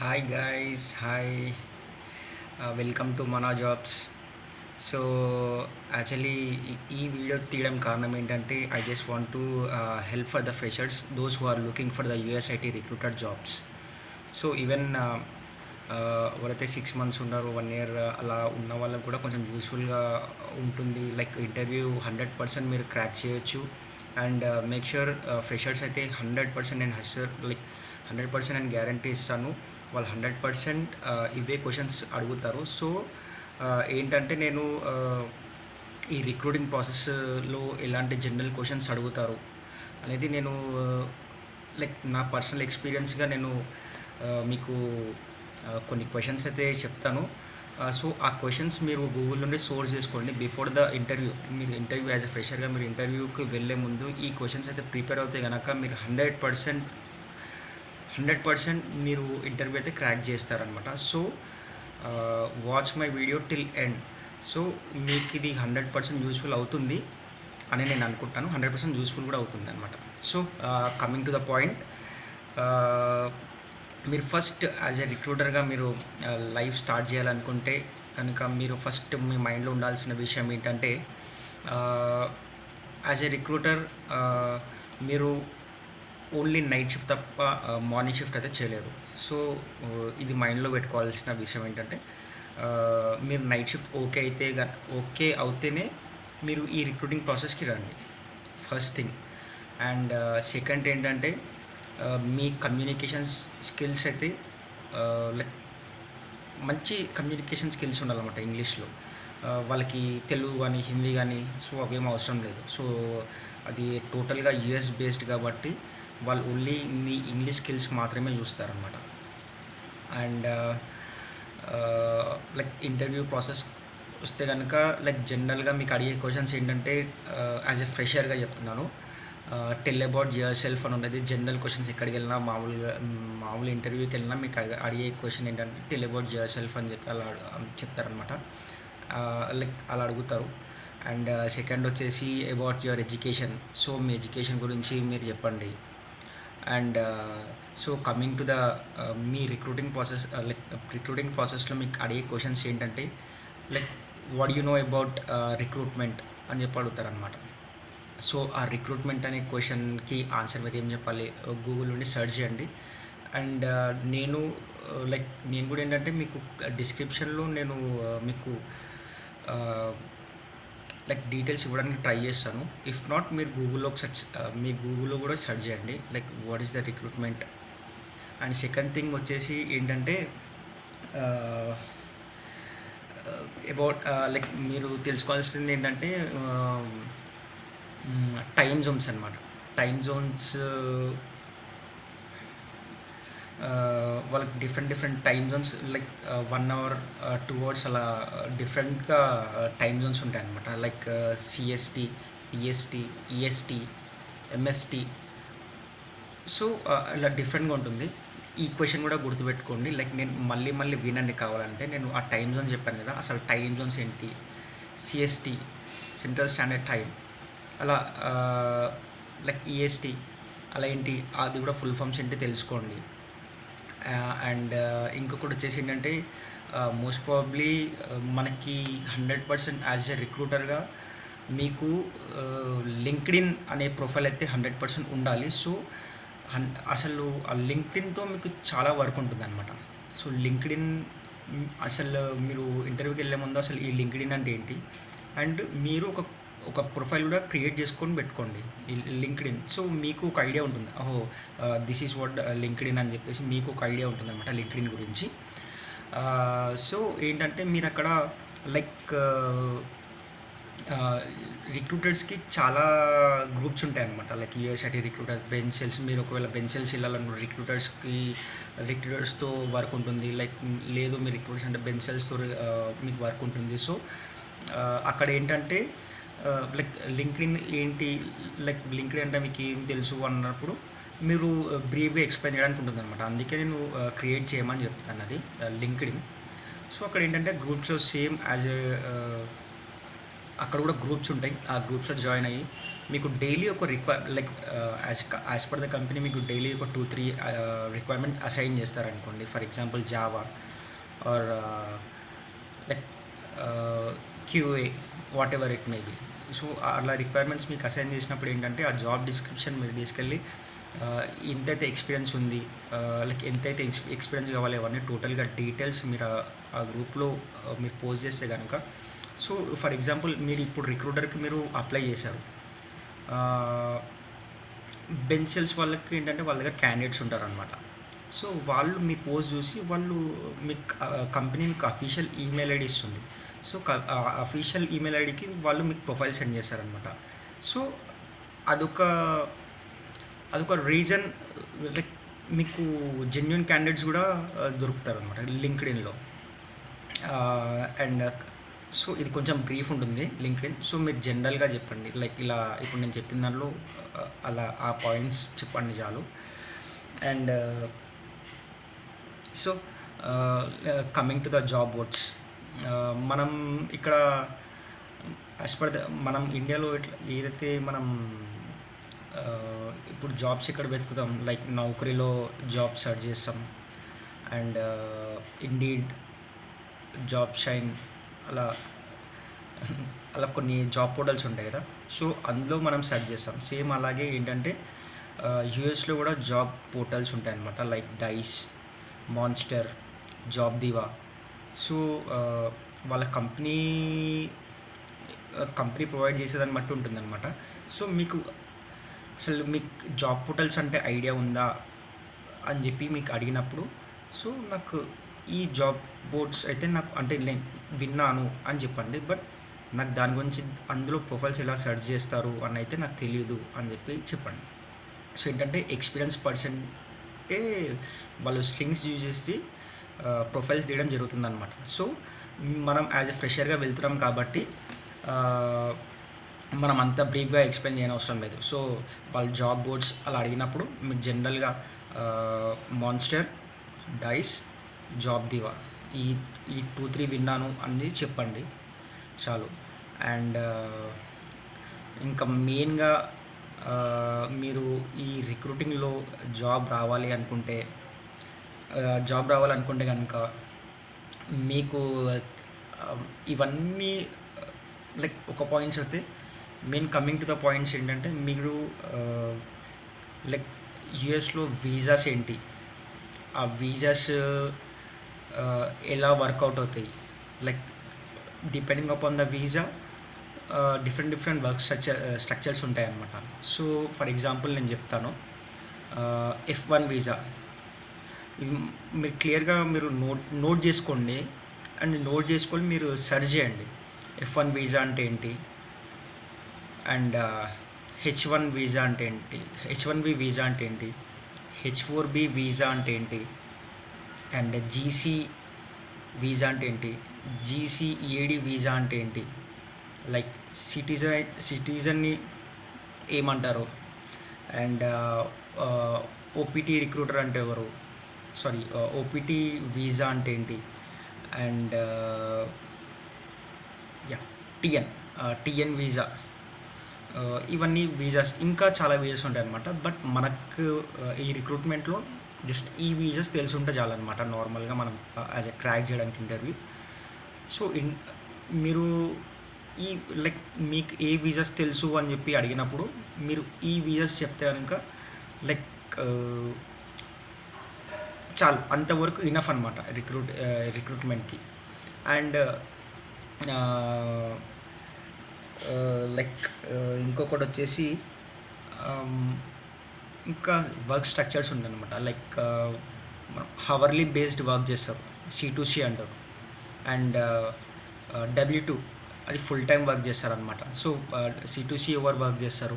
Hi guys, hi. Welcome to Mana Jobs. So actually ఈ video తీయడం కారణం ఏంటంటే I just want to help for the freshers those who are looking for the US IT recruiter jobs. So even ఎవరైతే 6 months ఉన్నారో 1 year అలా ఉన్న వాళ్ళకు కూడా కొంచెం యూస్ఫుల్గా ఉంటుంది. లైక్ ఇంటర్వ్యూ 100% మీరు క్రాక్ చేయొచ్చు. అండ్ మేక్ ష్యూర్ ఫ్రెషర్స్ అయితే 100% నేను లైక్ 100% నేను గ్యారంటీ ఇస్తాను. వాళ్ళు 100% ఇవే క్వశ్చన్స్ అడుగుతారు. సో ఏంటంటే నేను ఈ రిక్రూటింగ్ ప్రాసెస్లో ఎలాంటి జనరల్ క్వశ్చన్స్ అడుగుతారు అనేది నేను లైక్ నా పర్సనల్ ఎక్స్పీరియన్స్గా నేను మీకు కొన్ని క్వశ్చన్స్ అయితే చెప్తాను. సో ఆ క్వశ్చన్స్ మీరు గూగుల్ నుండి సోర్స్ చేసుకోండి బిఫోర్ ద ఇంటర్వ్యూ. మీరు ఇంటర్వ్యూ యాజ్ అ ఫ్రెషర్గా మీరు ఇంటర్వ్యూకి వెళ్ళే ముందు ఈ క్వశ్చన్స్ అయితే ప్రిపేర్ అవుతే కనుక మీరు 100% మీరు ఇంటర్వ్యూ అయితే క్రాక్ చేస్తారనమాట. So watch my video till end. So మీకు ఇది 100% యూస్ఫుల్ అవుతుంది అని నేను అనుకుంటాను. 100% యూస్ఫుల్ కూడా అవుతుంది అనమాట. So coming to the point, మీరు ఫస్ట్ యాజ్ ఎ రిక్రూటర్గా మీరు లైఫ్ స్టార్ట్ చేయాలనుకుంటే కనుక మీరు ఫస్ట్ మీ మైండ్లో ఉండాల్సిన విషయం ఏంటంటే, యాజ్ ఎ రిక్రూటర్ మీరు ఓన్లీ నైట్ షిఫ్ట్ తప్ప మార్నింగ్ షిఫ్ట్ అయితే చేయలేరు. సో ఇది మైండ్లో పెట్టుకోవాల్సిన విషయం ఏంటంటే, మీరు నైట్ షిఫ్ట్ ఓకే అవుతేనే మీరు ఈ రిక్రూటింగ్ ప్రాసెస్కి రండి, ఫస్ట్ థింగ్. అండ్ సెకండ్ ఏంటంటే, మీ కమ్యూనికేషన్స్ స్కిల్స్ అయితే లైక్ మంచి కమ్యూనికేషన్ స్కిల్స్ ఉండాలన్నమాట ఇంగ్లీష్లో. వాళ్ళకి తెలుగు కానీ హిందీ కానీ సో అవేం అవసరం లేదు. సో అది టోటల్గా యూఎస్ బేస్డ్ కాబట్టి వాళ్ళు ఓన్లీ మీ ఇంగ్లీష్ స్కిల్స్ మాత్రమే చూస్తారనమాట. అండ్ లైక్ ఇంటర్వ్యూ ప్రాసెస్ వస్తే కనుక లైక్ జనరల్గా మీకు అడిగే క్వశ్చన్స్ ఏంటంటే, యాజ్ ఎ ఫ్రెషర్గా చెప్తున్నాను, టెల్ అబౌట్ యువర్ సెల్ఫ్ అని ఉన్నది. జనరల్ క్వశ్చన్స్ ఎక్కడికి వెళ్ళినా మామూలు ఇంటర్వ్యూకి వెళ్ళినా మీకు అడిగే క్వశ్చన్ ఏంటంటే టెల్ అబౌట్ యువర్ సెల్ఫ్ అని చెప్పి అలా చెప్తారనమాట. లైక్ అలా అడుగుతారు. అండ్ సెకండ్ వచ్చేసి about your education. So me education గురించి మీరు చెప్పండి. And so coming to the me recruiting ప్రాసెస్లో మీకు అడిగే క్వశ్చన్స్ ఏంటంటే, like what you know about recruitment అని చెప్పి అడుగుతారనమాట. సో ఆ రిక్రూట్మెంట్ అనే క్వశ్చన్కి ఆన్సర్ మీరు ఏం చెప్పాలి, గూగుల్ నుండి సెర్చ్ చేయండి. అండ్ నేను కూడా ఏంటంటే మీకు డిస్క్రిప్షన్లో నేను మీకు లైక్ డీటెయిల్స్ ఇవ్వడానికి ట్రై చేస్తాను. ఇఫ్ నాట్ మీరు గూగుల్లో కూడా సెర్చ్ చేయండి, like what is the recruitment. And second thing వచ్చేసి ఏంటంటే, అబౌట్ లైక్ మీరు తెలుసుకోవాల్సింది ఏంటంటే టైమ్ జోన్స్ అనమాట. టైమ్ జోన్స్ వాళ్ళకి different time Jones like 1 hour 2 hours అలా డిఫరెంట్గా టైమ్ జోన్స్ ఉంటాయి అన్నమాట. Like CST, PST, EST, MST. So ఇలా డిఫరెంట్గా ఉంటుంది. ఈ క్వశ్చన్ కూడా గుర్తుపెట్టుకోండి. లైక్ నేను మళ్ళీ వినండి కావాలంటే. నేను ఆ టైమ్ జోన్స్ చెప్పాను కదా, అసలు టైమ్ జోన్స్ ఏంటి, సిఎస్టీ సెంట్రల్ స్టాండర్డ్ టైం, అలా లైక్ ఈఎస్టీ అలా ఏంటి, అది కూడా ఫుల్ ఫామ్స్ ఏంటి తెలుసుకోండి. అండ్ ఇంకొకటి వచ్చేసి ఏంటంటే, మోస్ట్ ప్రాబబ్లీ మనకి 100% యాజ్ ఎ రిక్రూటర్గా మీకు లింక్డ్ఇన్ అనే ప్రొఫైల్ అయితే 100% ఉండాలి. సో అసలు ఆ లింక్డ్ఇన్తో మీకు చాలా వర్క్ ఉంటుంది అనమాట. సో లింక్డ్ఇన్ అసలు మీరు ఇంటర్వ్యూకి వెళ్ళే ముందు అసలు ఈ లింక్డ్ఇన్ అంటే ఏంటి, అండ్ మీరు ఒక ప్రొఫైల్ కూడా క్రియేట్ చేసుకొని పెట్టుకోండి ఈ లింక్డ్ఇన్. సో మీకు ఒక ఐడియా ఉంటుంది, దిస్ ఈజ్ వాట్ లింక్డ్ఇన్ అని చెప్పేసి మీకు ఒక ఐడియా ఉంటుంది అనమాట లింక్డ్ఇన్ గురించి. సో ఏంటంటే మీరు అక్కడ లైక్ రిక్రూటర్స్కి చాలా గ్రూప్స్ ఉంటాయి అనమాట. Like US IT recruiters, bench sales. మీరు ఒకవేళ బెంచెల్స్ వెళ్ళాలనుకుంటే రిక్రూటర్స్తో వర్క్ ఉంటుంది. లైక్ లేదు మీరు రిక్రూటర్స్ అంటే బెంచెల్స్తో మీకు వర్క్ ఉంటుంది. సో అక్కడ ఏంటంటే లైక్ లింక్డ్ఇన్ ఏంటి, లైక్ లింక్డ్ఇన్ అంటే మీకు ఏం తెలుసు అన్నప్పుడు మీరు బ్రీఫ్గా ఎక్స్ప్లెయిన్ చేయడానికి ఉంటుంది అనమాట. అందుకే నేను క్రియేట్ చేయమని చెప్తాను అది లింక్డ్ఇన్. సో అక్కడ ఏంటంటే గ్రూప్స్లో సేమ్ యాజ్ అక్కడ కూడా గ్రూప్స్ ఉంటాయి. ఆ గ్రూప్స్లో జాయిన్ అయ్యి మీకు డైలీ ఒక like as per the company మీకు డైలీ ఒక 2-3 రిక్వైర్మెంట్ అసైన్ చేస్తారనుకోండి. For example Java or like QA whatever it may be. So అలా రిక్వైర్మెంట్స్ మీకు అసైన్ చేసినప్పుడు ఏంటంటే ఆ జాబ్ డిస్క్రిప్షన్ మీరు తీసుకెళ్ళి ఎంతైతే ఎక్స్పీరియన్స్ ఉంది, లైక్ ఎంతైతే ఎక్స్పీరియన్స్ కావాలి, అవన్నీ టోటల్గా డీటెయిల్స్ మీరు ఆ గ్రూప్లో మీరు పోస్ట్ చేస్తే కనుక, సో ఫర్ ఎగ్జాంపుల్ మీరు ఇప్పుడు రిక్రూటర్కి మీరు అప్లై చేశారు. బెంచెల్స్ వాళ్ళకి ఏంటంటే వాళ్ళ దగ్గర క్యాండిడేట్స్ ఉంటారనమాట. సో వాళ్ళు మీ పోస్ట్ చూసి వాళ్ళు మీకు కంపెనీ మీకు అఫీషియల్ ఈమెయిల్ ఐడి ఇస్తుంది. సో అఫీషియల్ ఈమెయిల్ ఐడికి వాళ్ళు మీకు ప్రొఫైల్ సెండ్ చేస్తారనమాట. సో అదొక అదొక రీజన్, లైక్ మీకు జెన్యున్ క్యాండిడేట్స్ కూడా దొరుకుతారు అనమాట లింక్డ్ఇన్లో. అండ్ సో ఇది కొంచెం బ్రీఫ్ ఉంటుంది లింక్డ్ఇన్. సో మీరు జనరల్గా చెప్పండి, లైక్ ఇలా ఇప్పుడు నేను చెప్పిన దాంట్లో అలా ఆ పాయింట్స్ చెప్పండి చాలు. And so coming to the job boards, మనం ఇక్కడ యాజ్ పర్ ద మనం ఇండియాలో ఇట్లా ఏదైతే మనం ఇప్పుడు జాబ్స్ ఇక్కడ వెతుకుతాం, లైక్ నౌకరీలో జాబ్ సెర్చ్ చేస్తాం, అండ్ ఇండీడ్, జాబ్ షైన్, అలా అలా కొన్ని జాబ్ పోర్టల్స్ ఉంటాయి కదా. సో అందులో మనం సెర్చ్ చేస్తాం. సేమ్ అలాగే ఏంటంటే యూఎస్లో కూడా జాబ్ పోర్టల్స్ ఉంటాయి అన్నమాట, like Dice, Monster, job diva. So వాళ్ళ కంపెనీ ప్రొవైడ్ చేసేదాన్ని బట్టి ఉంటుందన్నమాట. సో మీకు అసలు మీకు జాబ్ పోర్టల్స్ అంటే ఐడియా ఉందా అని చెప్పి మీకు అడిగినప్పుడు, సో నాకు ఈ జాబ్ బోర్డ్స్ అయితే నాకు అంటే నేను విన్నాను అని చెప్పండి, బట్ నాకు దాని గురించి అందులో ప్రొఫైల్స్ ఎలా సెర్చ్ చేస్తారు అని అయితే నాకు తెలియదు అని చెప్పి చెప్పండి. సో ఏంటంటే ఎక్స్పీరియన్స్ పర్సన్టే వాళ్ళు స్ట్రింగ్స్ యూజ్ చేసి ప్రొఫైల్స్ తీయడం జరుగుతుందన్నమాట. సో మనం యాజ్ ఎ ఫ్రెషర్గా వెళ్తున్నాం కాబట్టి మనం అంత బ్రీఫ్గా ఎక్స్ప్లెయిన్ చేయని అవసరం లేదు. సో వాళ్ళు జాబ్ బోర్డ్స్ అలా అడిగినప్పుడు మీకు జనరల్గా మాన్స్టర్, డైస్, జాబ్ దివా ఈ 2-3 విన్నాను అని చెప్పండి చాలు. అండ్ ఇంకా మెయిన్గా మీరు ఈ రిక్రూటింగ్లో జాబ్ రావాలనుకుంటే కనుక మీకు ఇవన్నీ లైక్ ఒక పాయింట్స్ అయితే main coming to the points ఏంటంటే మీరు లైక్ యూఎస్లో వీజాస్ ఏంటి, ఆ వీజాస్ ఎలా వర్కౌట్ అవుతాయి, like depending upon the visa different work structures ఉంటాయన్నమాట. సో ఫర్ ఎగ్జాంపుల్ నేను చెప్తాను, F1 వీజా మీరు క్లియర్గా మీరు నోట్ చేసుకోండి. అండ్ నోట్ చేసుకొని మీరు సెర్చ్ చేయండి F1 వీజా అంటే ఏంటి, అండ్ H1 వీజా అంటే ఏంటి, H1B వీజా అంటే ఏంటి, H4B వీజా అంటే ఏంటి, అండ్ జీసీ వీజా అంటే ఏంటి, జీసీఏడి వీజా అంటే ఏంటి, లైక్ సిటిజన్ని ఏమంటారు, అండ్ ఓపీటీ రిక్రూటర్ అంటే ఎవరు, సారీ ఓపీటీ వీజా అంటే ఏంటి, అండ్ టిఎన్ వీజా, ఇవన్నీ వీజాస్, ఇంకా చాలా వీజాస్ ఉంటాయి అన్నమాట. బట్ మనకు ఈ రిక్రూట్మెంట్లో జస్ట్ ఈ వీజాస్ తెలిసి ఉంటే చాలన్నమాట నార్మల్గా మనం యాజ్ ఎ క్రాక్ చేయడానికి ఇంటర్వ్యూ. సో మీరు ఈ లైక్ మీకు ఏ వీజాస్ తెలుసు అని చెప్పి అడిగినప్పుడు మీరు ఈ వీజాస్ చెప్తే కనుక లైక్ చాలు, అంతవరకు ఇనఫ్ అనమాట రిక్రూట్మెంట్కి. అండ్ లైక్ ఇంకొకటి వచ్చేసి ఇంకా వర్క్ స్ట్రక్చర్స్ ఉంటాయన్నమాట. లైక్ హవర్లీ బేస్డ్ వర్క్ చేస్తారు, C2C అంటారు, అండ్ W2 అది ఫుల్ టైం వర్క్ చేస్తారనమాట. సో C2C ఎవరు వర్క్ చేస్తారు,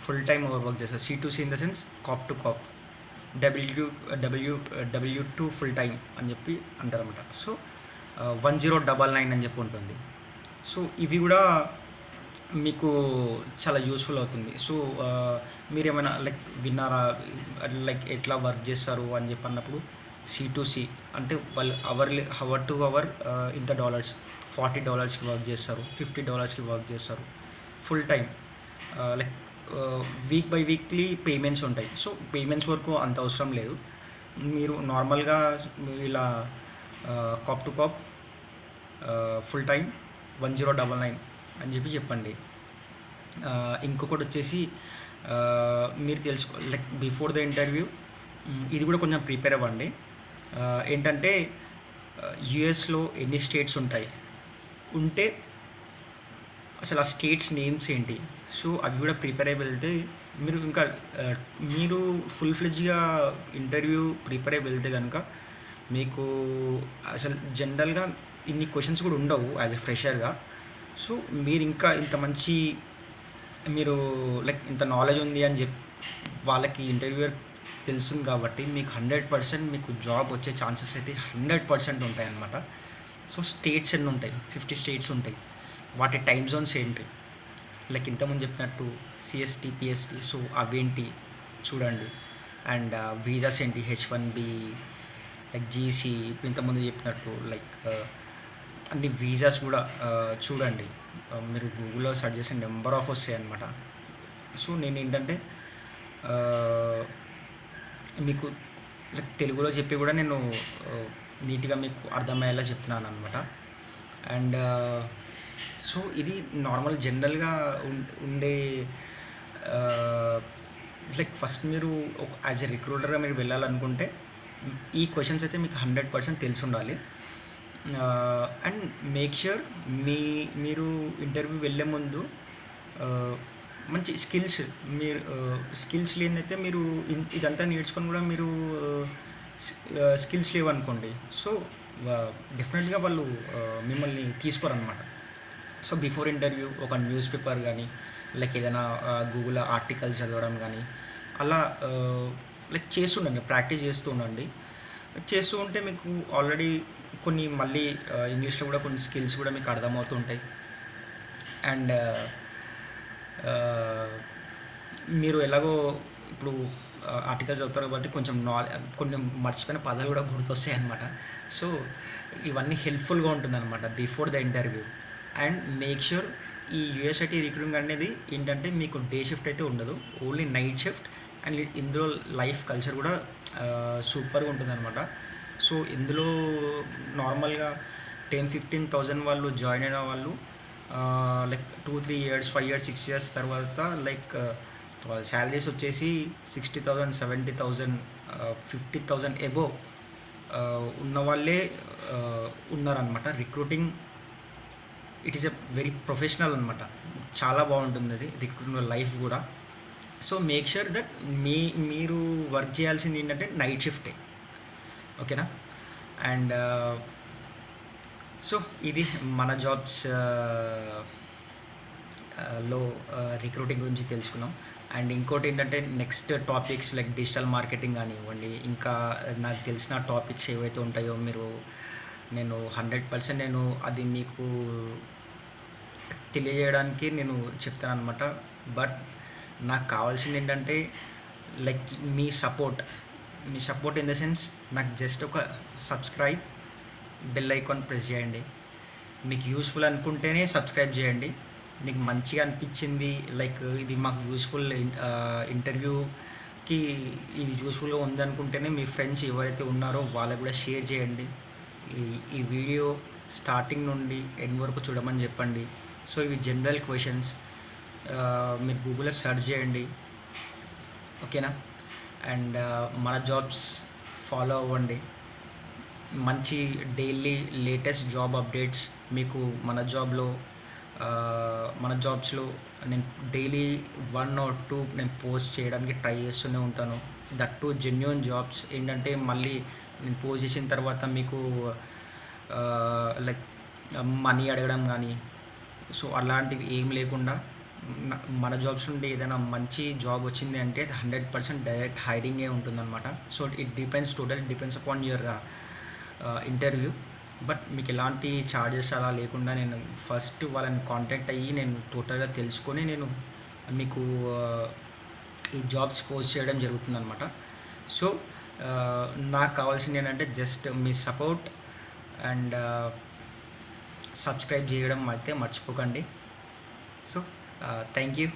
ఫుల్ టైం ఎవరు వర్క్ చేస్తారు, C2C in the sense corp to corp, W2 full time అని చెప్పి అంటారనమాట. సో 1099 అని చెప్పి ఉంటుంది. సో ఇవి కూడా మీకు చాలా యూస్ఫుల్ అవుతుంది. సో మీరు ఏమైనా లైక్ విన్నారా, లైక్ ఎట్లా వర్క్ చేస్తారు అని చెప్పి అన్నప్పుడు C2C అంటే వాళ్ళు హవర్ టు అవర్ ఇంత $40కి వర్క్ చేస్తారు, $50కి వర్క్ చేస్తారు full time. Like week bi weekly payments ఉంటాయి. సో పేమెంట్స్ వరకు అంత అవసరం లేదు. మీరు నార్మల్గా ఇలా corp to corp full time 1099 అని చెప్పండి. ఇంకొకటి వచ్చేసి మీరు లైక్ బిఫోర్ ద ఇంటర్వ్యూ ఇది కూడా కొంచెం ప్రిపేర్ అవ్వండి. ఏంటంటే యుఎస్లో ఎన్ని స్టేట్స్ ఉంటే అసలు ఆ స్టేట్స్ నేమ్స్ ఏంటి, సో అవి కూడా ప్రిపేర్ అయ్యి వెళ్తే మీరు ఇంకా మీరు ఫుల్ ఫ్లెడ్జ్గా ఇంటర్వ్యూ ప్రిపేర్ అయ్యి వెళ్తే కనుక మీకు అసలు జనరల్గా ఇన్ని క్వశ్చన్స్ కూడా ఉండవు యాజ్ ఎ ఫ్రెషర్గా. సో మీరు ఇంకా ఇంత మంచి మీరు లైక్ ఇంత నాలెడ్జ్ ఉంది అని వాళ్ళకి ఇంటర్వ్యూయర్ తెలుస్తుంది కాబట్టి మీకు 100% మీకు జాబ్ వచ్చే ఛాన్సెస్ అయితే 100% ఉంటాయన్నమాట. సో స్టేట్స్ ఎన్ని ఉంటాయి, 50 స్టేట్స్ ఉంటాయి. వాటి టైమ్ జోన్స్ ఏంటి, లైక్ ఇంతకుముందు చెప్పినట్టు సిఎస్టీ పిఎస్టీ, సో అవేంటి చూడండి. అండ్ వీజాస్ ఏంటి, H1B, లైక్ జీసీ, ఇప్పుడు ఇంతకుముందు చెప్పినట్టు లైక్ అన్ని వీజాస్ కూడా చూడండి. మీరు గూగుల్లో సెర్చ్ చేసే నెంబర్ ఆఫ్ వస్తాయి అన్నమాట. సో నేను ఏంటంటే మీకు తెలుగులో చెప్పి కూడా నేను నీట్గా మీకు అర్థమయ్యేలా చెప్తున్నాను అనమాట. అండ్ సో ఇది నార్మల్ జనరల్గా ఉండే లైక్ ఫస్ట్ మీరు యాజ్ ఎ రిక్రూటర్గా మీరు వెళ్ళాలనుకుంటే ఈ క్వశ్చన్స్ అయితే మీకు 100% తెలిసి ఉండాలి. అండ్ మేక్ ష్యూర్ మీరు ఇంటర్వ్యూ వెళ్ళే ముందు మంచి స్కిల్స్ లేనైతే మీరు ఇదంతా నేర్చుకొని కూడా మీరు స్కిల్స్ లేవనుకోండి, సో డెఫినెట్గా వాళ్ళు మిమ్మల్ని తీసుకోరనమాట. సో బిఫోర్ ఇంటర్వ్యూ ఒక న్యూస్ పేపర్ కానీ లైక్ ఏదైనా గూగుల్ ఆర్టికల్స్ చదవడం కానీ అలా లైక్ చేస్తుండండి, ప్రాక్టీస్ చేస్తూ ఉండండి. చేస్తూ ఉంటే మీకు ఆల్రెడీ కొన్ని మళ్ళీ ఇంగ్లీష్లో కూడా కొన్ని స్కిల్స్ కూడా మీకు అర్థమవుతుంటాయి. అండ్ మీరు ఎలాగో ఇప్పుడు ఆర్టికల్స్ చదువుతారు కాబట్టి కొంచెం కొన్ని మర్చిపోయిన పదాలు కూడా గుర్తొస్తాయి అన్నమాట. సో ఇవన్నీ హెల్ప్ఫుల్గా ఉంటుందన్నమాట before the interview. And make sure ఈ యూఎస్ఐటీ రిక్రూటింగ్ అనేది ఏంటంటే మీకు డే షిఫ్ట్ అయితే ఉండదు, ఓన్లీ నైట్ షిఫ్ట్. అండ్ ఇందులో లైఫ్ కల్చర్ కూడా సూపర్గా ఉంటుందన్నమాట. సో ఇందులో నార్మల్గా 10,000-15,000 వాళ్ళు జాయిన్ అయిన వాళ్ళు లైక్ 2-3 years 5 years 6 years తర్వాత లైక్ వాళ్ళ శాలరీస్ వచ్చేసి 60,000 70,000 50,000 ఎబోవ్ ఉన్న వాళ్ళే ఉన్నారనమాట. Recruiting it is a very professional అనమాట, చాలా బాగుంటుంది అది రిక్రూటింగ్ లైఫ్ కూడా. సో మేక్ ష్యూర్ దట్ మీరు వర్క్ చేయాల్సింది ఏంటంటే నైట్ షిఫ్టే, ఓకేనా. అండ్ సో ఇది మన జాబ్స్ లో రిక్రూటింగ్ గురించి తెలుసుకున్నాం. అండ్ ఇంకోటి ఏంటంటే next topics like digital marketing కానివ్వండి, ఇంకా నాకు తెలిసిన టాపిక్స్ ఏవైతే ఉంటాయో నేను 100% నేను అది మీకు తెలియజేయడానికి నేను చెప్తాను అనమాట. బట్ నాకు కావాల్సింది ఏంటంటే like me support in the sense నాకు జస్ట్ ఒక సబ్స్క్రైబ్, బెల్ ఐకాన్ ప్రెస్ చేయండి. మీకు యూస్ఫుల్ అనుకుంటేనే సబ్స్క్రైబ్ చేయండి. మీకు మంచిగా అనిపించింది లైక్ ఇది మాకు యూస్ఫుల్ ఇంటర్వ్యూకి ఇది యూస్ఫుల్గా ఉందనుకుంటేనే మీ ఫ్రెండ్స్ ఎవరైతే ఉన్నారో వాళ్ళకు కూడా షేర్ చేయండి. ఈ వీడియో స్టార్టింగ్ నుండి ఎండ్ వరకు చూడమని చెప్పండి. సో ఇవి జనరల్ క్వశ్చన్స్, మీరు గూగుల్లో సెర్చ్ చేయండి, ఓకేనా. అండ్ మన జాబ్స్ ఫాలో అవ్వండి. మంచి డైలీ లేటెస్ట్ జాబ్ అప్డేట్స్ మీకు మన జాబ్స్లో నేను డైలీ 1 or 2 నేను పోస్ట్ చేయడానికి ట్రై చేస్తూనే ఉంటాను. That to genuine jobs. ఏంటంటే మళ్ళీ నేను పోస్ట్ చేసిన తర్వాత మీకు లైక్ మనీ అడగడం కానీ సో అలాంటివి ఏం లేకుండా మన జాబ్స్ నుండి ఏదైనా మంచి జాబ్ వచ్చింది అంటే 100% డైరెక్ట్ హైరింగే ఉంటుందన్నమాట. So total depends upon your interview. But మీకు ఎలాంటి ఛార్జెస్ అలా లేకుండా నేను ఫస్ట్ వాళ్ళని కాంటాక్ట్ అయ్యి నేను టోటల్గా తెలుసుకొని నేను మీకు ఈ జాబ్స్ పోస్ట్ చేయడం జరుగుతుందన్నమాట. సో నాకు కావాల్సింది ఏంటంటే just me support and subscribe చేయడం అయితే మర్చిపోకండి. So thank you.